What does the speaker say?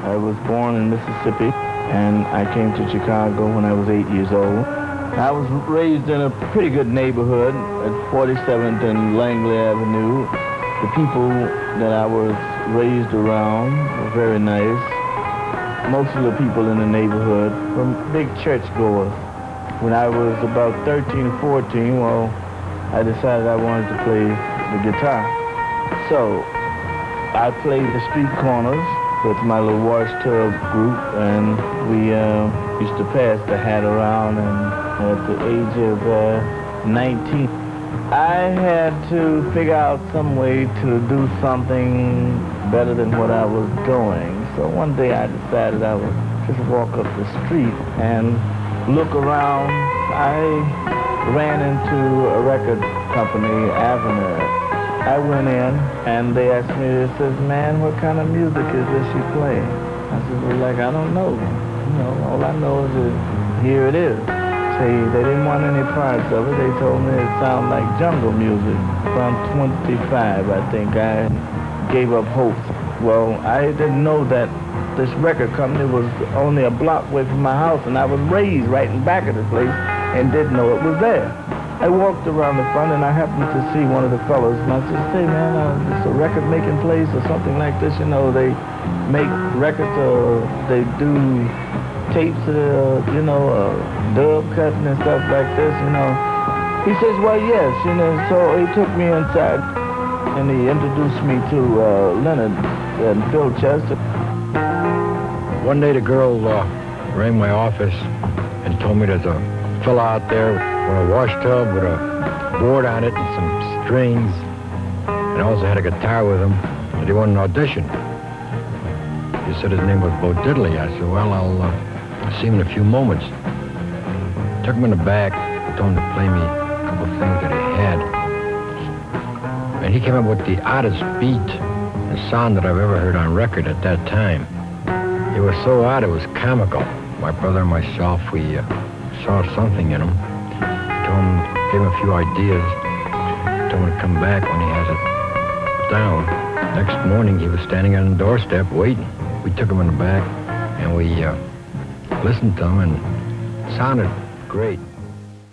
I was born in Mississippi, and I came to Chicago when I was 8 years old. I was raised in a pretty good neighborhood at 47th and Langley Avenue. The people that I was raised around were very nice. Most of the people in the neighborhood were big churchgoers. When I was about 13 or 14, well, I decided I wanted to play the guitar. So I played the street corners with my little wash tub group, and we used to pass the hat around, and at the age of 19, I had to figure out some way to do something better than what I was doing. So one day I decided I would just walk up the street and look around. I ran into a record company, Avenue. I went in and they asked me, they says, "Man, what kind of music is this you play?" I said, "Well, like, I don't know. You know, all I know is that here it is." Say, they didn't want any parts of it. They told me it sounded like jungle music. Around 25, I think, I gave up hope. Well, I didn't know that this record company was only a block away from my house, and I was raised right in back of the place and didn't know it was there. I walked around the front, and I happened to see one of the fellows, and I said, "Hey, man, it's a record-making place or something like this. You know, they make records, or they do tapes, you know, dub cutting and stuff like this, you know." He says, "Well, yes," you know. So he took me inside, and he introduced me to Leonard and Phil Chester. One day the girl rang my office and told me there's a fella out there with a wash tub with a board on it and some strings, and also had a guitar with him, that he wanted an audition. He said his name was Diddley. I said, "Well, I'll see him in a few moments." Took him in the back, told him to play me a couple of things that he had. And he came up with the oddest beat and sound that I've ever heard on record at that time. It was so odd, it was comical. My brother and myself, we saw something in him. Told him, gave him a few ideas. Told him to come back when he has it down. Next morning, he was standing on the doorstep waiting. We took him in the back, and we listened to him, and it sounded great.